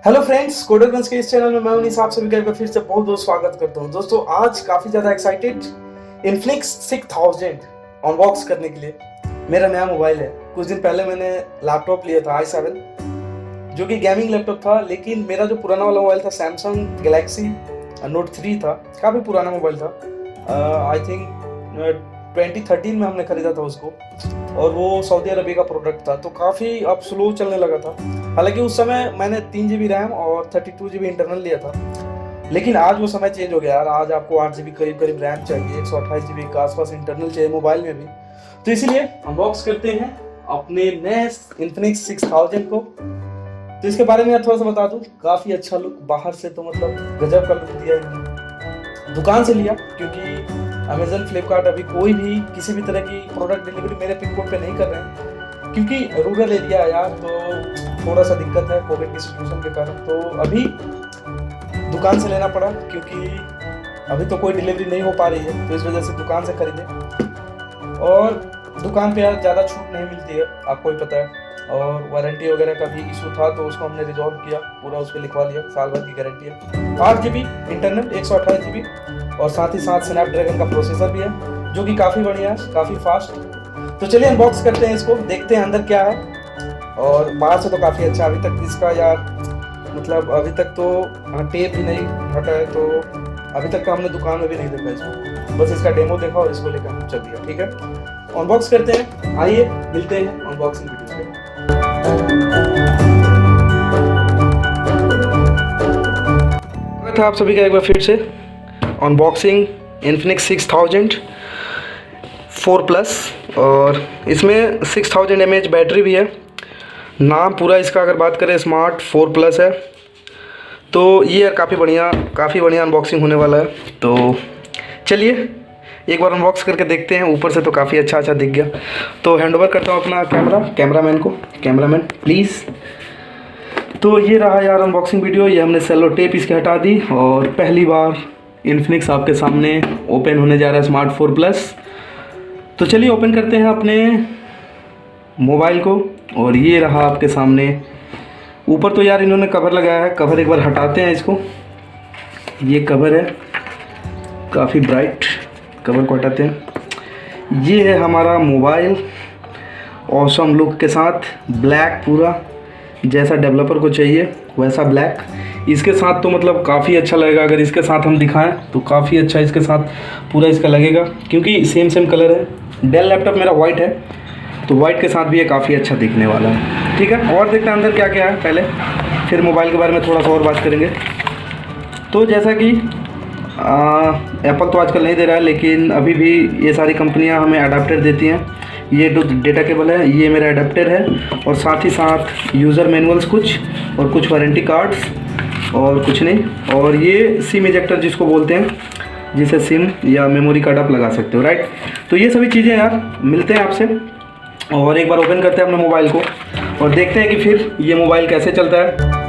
Hello friends, कोडरगंज के इस channel में मैं उन्हीं आप सभी का फिर से बहुत बहुत स्वागत करता हूं। दोस्तों आज काफ़ी ज़्यादा एक्साइटेड इन्फिनिक्स 6000 अनबॉक्स करने के लिए। मेरा नया मोबाइल है। कुछ दिन पहले मैंने लैपटॉप लिया था i7 जो कि गेमिंग लैपटॉप था, लेकिन मेरा जो पुराना वाला मोबाइल था सैमसंग गैलेक्सी नोट 3 था। काफ़ी पुराना मोबाइल था। आई थिंक 2013 में हमने खरीदा था उसको, और वो सऊदी अरबिया का प्रोडक्ट था, तो काफ़ी अब स्लो चलने लगा था। हालांकि उस समय मैंने 3 GB रैम और 32 GB इंटरनल लिया था, लेकिन आज वो समय चेंज हो गया यार। आज आपको 8 GB करीब रैम चाहिए, 128 GB के आसपास इंटरनल चाहिए मोबाइल में भी। तो इसीलिए अनबॉक्स करते हैं अपने नए इन्फिनिक्स 6000 को। तो इसके बारे में थोड़ा सा बता दूं, काफ़ी अच्छा लुक बाहर से तो मतलब गजब का लुक दिया इन्होंने। दुकान से लिया क्योंकि अमेजन फ्लिपकार्ट अभी कोई भी किसी भी तरह की प्रोडक्ट डिलीवरी मेरे पिन कोड पे नहीं कर रहे हैं, क्योंकि रूरल एरिया है यार, तो थोड़ा सा दिक्कत है कोविड की सिचुएशन के कारण। तो अभी दुकान से लेना पड़ा क्योंकि अभी तो कोई डिलीवरी नहीं हो पा रही है, तो इस वजह से दुकान से खरीदे। और दुकान पे यार ज़्यादा छूट नहीं मिलती है, आपको भी पता है। और वारंटी वगैरह का भी इशू था, तो उसको हमने रिजॉल्व किया, पूरा उस पर लिखवा लिया, साल भर की गारंटी है। 8 GB इंटरनल, 128 GB, और साथ ही साथ स्नैपड्रैगन का प्रोसेसर भी है जो कि काफ़ी बढ़िया है, काफ़ी फास्ट। तो चलिए अनबॉक्स करते हैं इसको, देखते हैं अंदर क्या है। और बाहर से तो काफ़ी अच्छा, अभी तक इसका यार मतलब अभी तक तो टेप भी नहीं हटा है, तो अभी तक तो हमने दुकान में भी नहीं देखा इसको, बस इसका डेमो देखा और इसको लेकर हम चल दिया। ठीक है, अनबॉक्स करते हैं, आइए मिलते हैं अनबॉक्सिंग वीडियो में। था आप सभी का एक बार फिर से अनबॉक्सिंग इन्फिनिक्स 6000 4+, और इसमें 6000 mAh बैटरी भी है। नाम पूरा इसका अगर बात करें स्मार्ट 4+ है। तो ये काफ़ी बढ़िया अनबॉक्सिंग होने वाला है। तो चलिए एक बार अनबॉक्स करके देखते हैं। ऊपर से तो काफ़ी अच्छा दिख गया। तो हैंड ओवर करता हूँ अपना कैमरामैन को। Cameraman please. तो ये रहा यार अनबॉक्सिंग वीडियो। ये हमने सेलो टेप इसके हटा दी, और पहली बार इन्फिनिक्स आपके सामने ओपन होने जा रहा है स्मार्ट 4+। तो चलिए ओपन करते हैं अपने मोबाइल को। और ये रहा आपके सामने। ऊपर तो यार इन्होंने कवर लगाया है, कवर एक बार हटाते हैं इसको। ये कवर है, काफ़ी ब्राइट, कवर को हटाते हैं। ये है हमारा मोबाइल, ऑसम लुक के साथ, ब्लैक पूरा, जैसा डेवलपर को चाहिए वैसा ब्लैक। इसके साथ तो मतलब काफ़ी अच्छा लगेगा। अगर इसके साथ हम दिखाएं तो काफ़ी अच्छा इसके साथ पूरा इसका लगेगा, क्योंकि सेम कलर है। डेल लैपटॉप मेरा वाइट है, तो वाइट के साथ भी ये काफ़ी अच्छा दिखने वाला है। ठीक है, और देखते हैं अंदर क्या क्या है पहले, फिर मोबाइल के बारे में थोड़ा सा और बात करेंगे। तो जैसा कि एप्पल तो आजकल नहीं दे रहा है, लेकिन अभी भी ये सारी कंपनियां हमें अडाप्टर देती हैं। ये डेटा केबल है, ये मेरा अडाप्टर है, और साथ ही साथ यूज़र मैनुअल्स कुछ, और कुछ वारंटी कार्ड्स, और कुछ नहीं। और ये सिम इजेक्टर जिसको बोलते हैं, जिसे सिम या मेमोरी कार्ड आप लगा सकते हो, राइट। तो ये सभी चीज़ें यार मिलते हैं आपसे। और एक बार ओपन करते हैं अपने मोबाइल को और देखते हैं कि फिर ये मोबाइल कैसे चलता है।